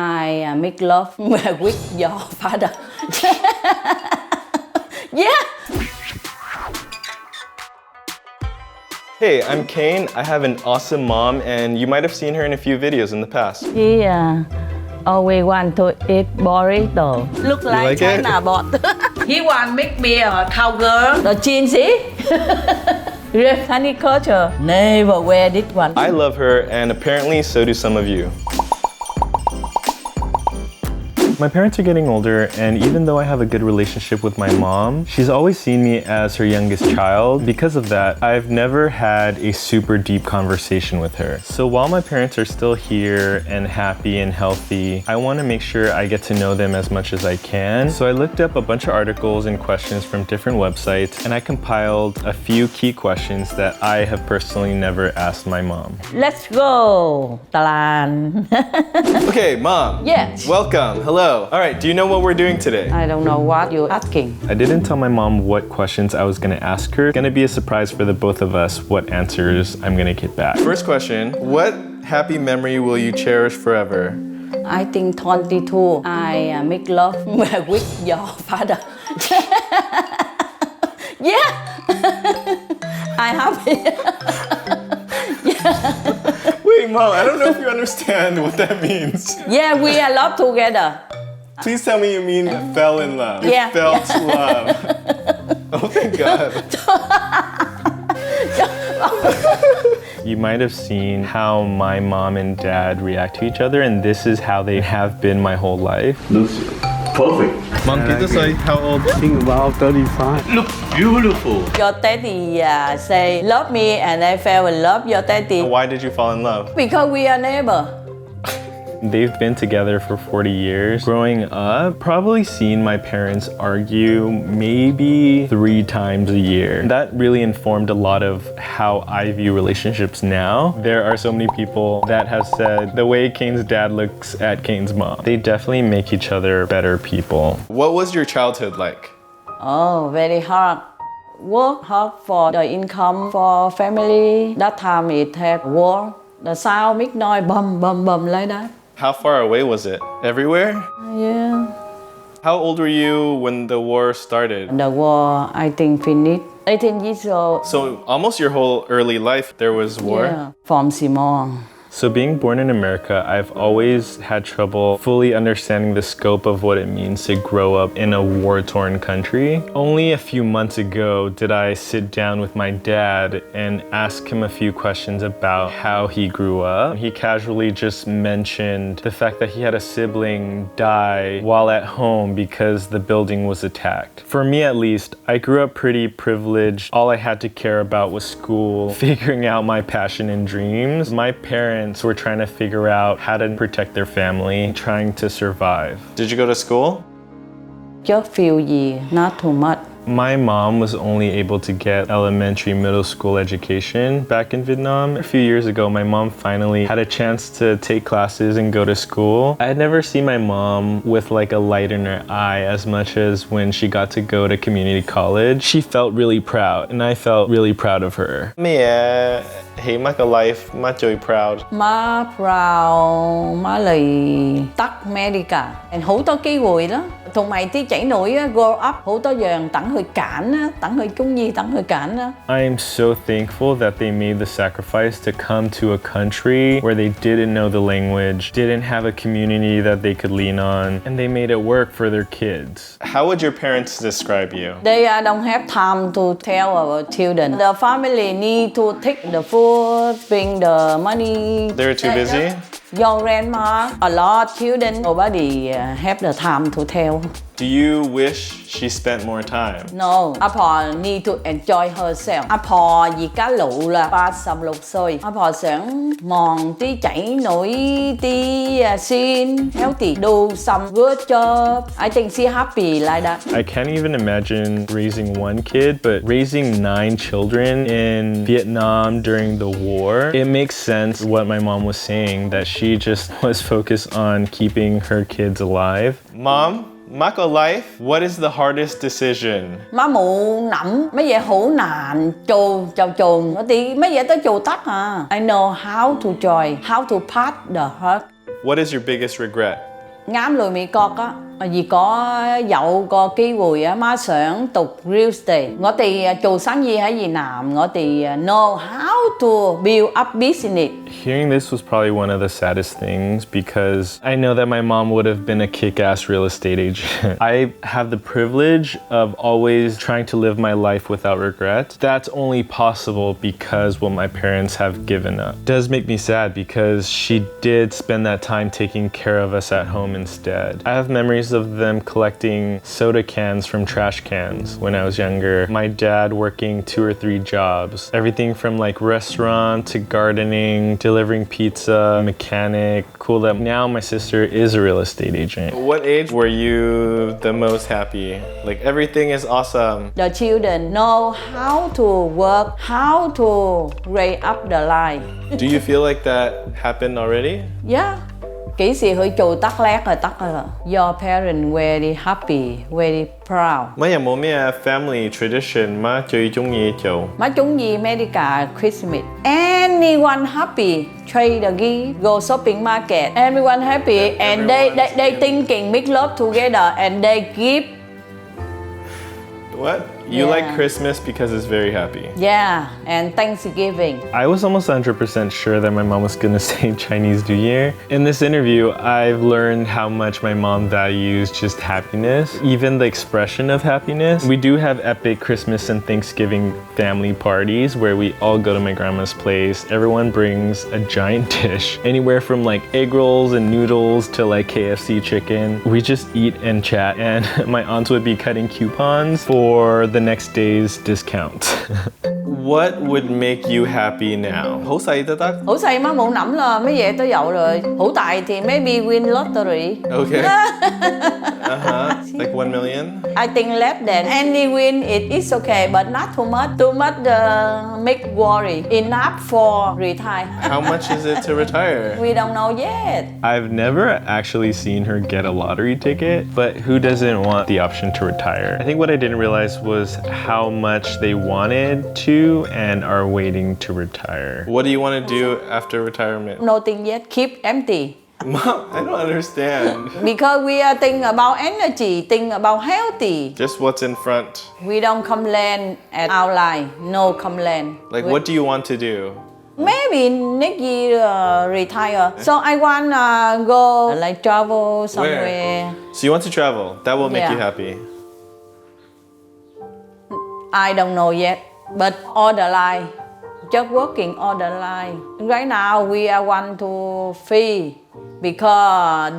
I make love with your father. Yeah. Hey, I'm Kane. I have an awesome mom, and you might have seen her in a few videos in the past. He always want to eat burrito. Look like China bot. He want make me a cowgirl. The jeans, Honey culture. Never wear this one. I love her, and apparently so do some of you. My parents are getting older, and even though I have a good relationship with my mom, she's always seen me as her youngest child. Because of that, I've never had a super deep conversation with her. So while my parents are still here and happy and healthy, I want to make sure I get to know them as much as I can. So I looked up a bunch of articles and questions from different websites, and I compiled a few key questions that I have personally never asked my mom. Let's go, Talan. Okay, Mom. Yes. Welcome. Hello. All right, do you know what we're doing today? I don't know what you're asking. I didn't tell my mom what questions I was gonna ask her. It's gonna be a surprise for the both of us what answers I'm gonna get back. First question, what happy memory will you cherish forever? I think 22. I make love with your father. Yeah. I happy. Yeah. Wait, Mom, I don't know if you understand what that means. Yeah, we are love together. Please tell me you mean fell in love. Yeah. You felt love. Oh, thank God. You might have seen how my mom and dad react to each other, and this is how they have been my whole life. Looks perfect. Mom, can you say how old? I think about 35. Look beautiful. Your daddy say love me and I fell in love your daddy. Why did you fall in love? Because we are neighbor. They've been together for 40 years. Growing up, probably seen my parents argue maybe 3 times a year. That really informed a lot of how I view relationships now. There are so many people that have said the way Kane's dad looks at Kane's mom. They definitely make each other better people. What was your childhood like? Oh, very hard. Work hard for the income for family. That time it had war. The sound make noise bum bum bum like that. How far away was it? Everywhere? Yeah. How old were you when the war started? The war, I think, finished 18 years old. So almost your whole early life there was war? Yeah, from Simon. So being born in America, I've always had trouble fully understanding the scope of what it means to grow up in a war-torn country. Only a few months ago did I sit down with my dad and ask him a few questions about how he grew up. He casually just mentioned the fact that he had a sibling die while at home because the building was attacked. For me at least, I grew up pretty privileged. All I had to care about was school, figuring out my passion and dreams. My parents were trying to figure out how to protect their family, trying to survive. Did you go to school? Just few years, not too much. My mom was only able to get elementary, middle school education back in Vietnam. A few years ago, my mom finally had a chance to take classes and go to school. I had never seen my mom with like a light in her eye as much as when she got to go to community college. She felt really proud, and I felt really proud of her. Mẹ thấy má có life, má chơi proud. Má proud, má lì tắt America. Hữu tó機會啦. Thùng mày tí chảy nổi grow up, hữu tó dần tặng hơi cản á, tặng hơi chung gì tặng hơi cản á. I am so thankful that they made the sacrifice to come to a country where they didn't know the language, didn't have a community that they could lean on, and they made it work for their kids. How would your parents describe you? They don't have time to tell our children. The family need to take the food, bring the money. They're too busy? Your grandma, a lot of children, nobody have the time to tell. Do you wish she spent more time? No, 阿婆 need to enjoy herself. 阿婆而家老啦，86歲。阿婆想望啲仔女啲先 healthy, do some good job. I think she happy like that. I can't even imagine raising one kid, but raising 9 children in Vietnam during the war, it makes sense what my mom was saying, that she just was focused on keeping her kids alive. Mom? Mako life, what is the hardest decision? Má mụ nẫm mấy嘢hổ nàn chồ chào chồn, tí mấy嘢tới chồ tắt à. I know how to joy, how to pass the hurt. What is your biggest regret? Ngám lùi Mỹ Cọt á, vì có dậu có機會á, má想讀 real estate. 我哋做生意喺越南，我哋 know how to build up business. Hearing this was probably one of the saddest things because I know that my mom would have been a kick-ass real estate agent. I have the privilege of always trying to live my life without regret. That's only possible because what my parents have given up. It does make me sad because she did spend that time taking care of us at home instead. I have memories of them collecting soda cans from trash cans when I was younger. My dad working 2 or 3 jobs. Everything from like restaurant to gardening, delivering pizza, mechanic. Cool that now my sister is a real estate agent. What age were you the most happy? Like everything is awesome. The children know how to work, how to raise up the life. Do you feel like that happened already? Yeah. 幾時佢做得叻就得㗎啦。Your parents very happy, very proud. 乜有冇咩 family tradition 乜最中意做？乜中意 America Christmas. Anyone happy, trade the gift, go shopping market. Everyone happy and they thinking make love together and they give. What? You like Christmas because it's very happy. Yeah, and Thanksgiving. I was almost 100% sure that my mom was gonna say Chinese New Year. In this interview, I've learned how much my mom values just happiness, even the expression of happiness. We do have epic Christmas and Thanksgiving family parties where we all go to my grandma's place. Everyone brings a giant dish, anywhere from like egg rolls and noodles to like KFC chicken. We just eat and chat, and my aunts would be cutting coupons for the next day's discount. What would make you happy now? 好細都得。好細嗎？冇諗啦，乜嘢都有啦。好大啲 maybe win lottery. Okay. Like 1 million? I think less than any win it is okay, but not too much. Too much make worry. Enough for retire. How much is it to retire? We don't know yet. I've never actually seen her get a lottery ticket, but who doesn't want the option to retire? I think what I didn't realize was how much they wanted to and are waiting to retire. What do you want to do after retirement? Nothing yet. Keep empty. Mom, I don't understand. Because we are thinking about energy, think about healthy. Just what's in front. We don't complain at our life. No complain. Like, what do you want to do? Maybe next year retire. So I want go like travel somewhere. Where? So you want to travel. That will make you happy. I don't know yet, but all the life, just working all the life. Right now we are want to free because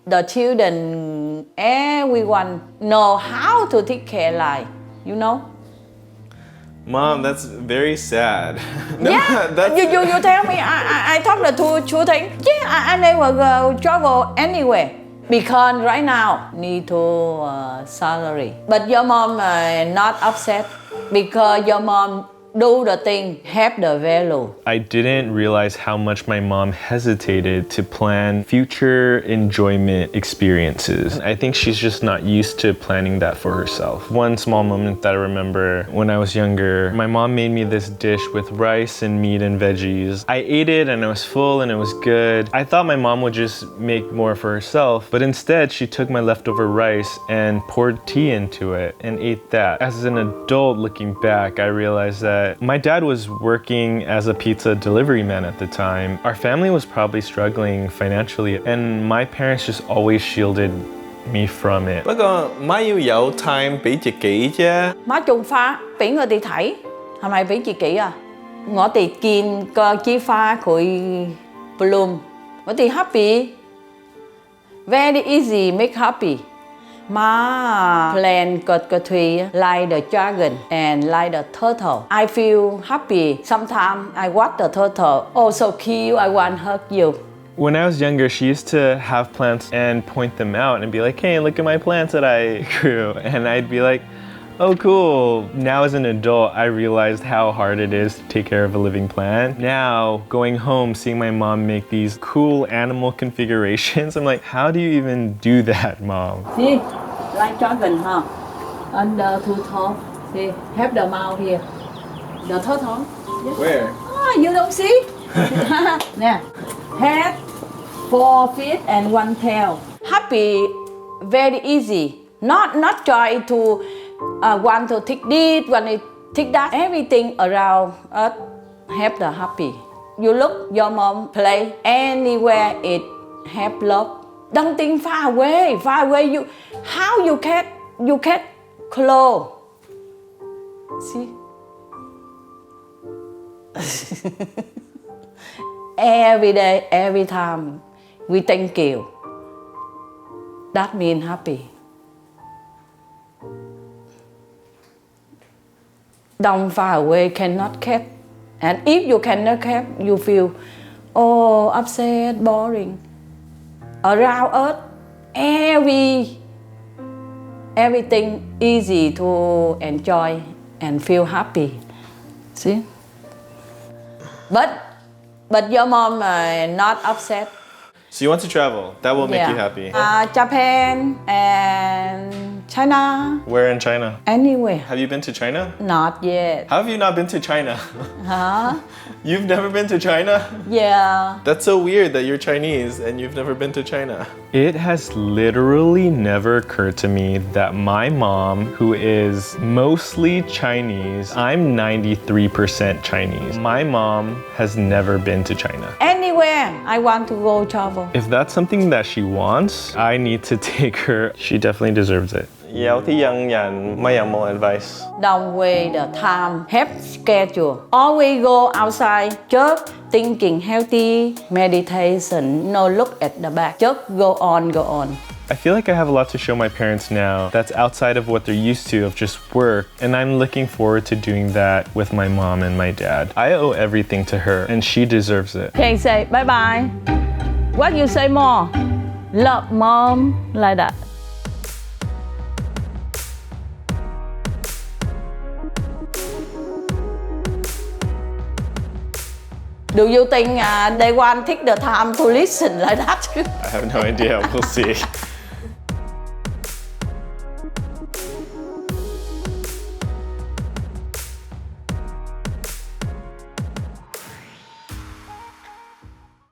the children, everyone know how to take care life, you know. Mom, that's very sad. No, yeah, you tell me. I talk the two things. Yeah, I never go travel anywhere. Because right now need to salary. But your mom not upset because your mom do the thing, have the value. I didn't realize how much my mom hesitated to plan future enjoyment experiences. I think she's just not used to planning that for herself. One small moment that I remember when I was younger, my mom made me this dish with rice and meat and veggies. I ate it and I was full and it was good. I thought my mom would just make more for herself, but instead she took my leftover rice and poured tea into it and ate that. As an adult looking back, I realized that my dad was working as a pizza delivery man at the time. Our family was probably struggling financially, and my parents just always shielded me from it. 不過媽要有 time 俾自己啫。媽種花俾我哋睇，係咪俾自己啊？我哋見個枝花佢 bloom， 我哋 happy，very easy make happy。Ma plant got a tree like the dragon and like the turtle. I feel happy. Sometimes I watch the turtle. Oh, so cute. I want to hug you. When I was younger, she used to have plants and point them out and be like, hey, look at my plants that I grew. And I'd be like, oh, cool. Now as an adult, I realized how hard it is to take care of a living plant. Now, going home, seeing my mom make these cool animal configurations, I'm like, how do you even do that, Mom? See, like dragon, huh? Under two top. See, have the mouth here. The turtle. Yes. Where? Ah, you don't see? Nè, head, 4 feet and 1 tail. Happy, very easy. Not try to want to take this, want to take that. Everything around us have the happy. You look your mom play anywhere it have love. Don't think far away. How you can close. See? Every day, every time, we thank you. That means happy. Don't far away, cannot keep. And if you cannot keep, you feel, oh, upset, boring. Around us, everything easy to enjoy and feel happy. See? But your mom not upset. So you want to travel. That will make you happy. Japan and China. Where in China? Anywhere. Have you been to China? Not yet. How have you not been to China? Huh? You've never been to China? Yeah. That's so weird that you're Chinese and you've never been to China. It has literally never occurred to me that my mom, who is mostly Chinese, I'm 93% Chinese. My mom has never been to China. Anywhere I want to go travel. If that's something that she wants, I need to take her. She definitely deserves it. 有啲人咪有冇 advice? Don't waste the time. Have schedule. Always go outside. Just thinking healthy. Meditation. No look at the back. Just go on. I feel like I have a lot to show my parents now that's outside of what they're used to of just work, and I'm looking forward to doing that with my mom and my dad. I owe everything to her, and she deserves it. Okay, say bye-bye. What you say more? Love mom, like that. Do you think they want take the time to listen like that? I have no idea. We'll see.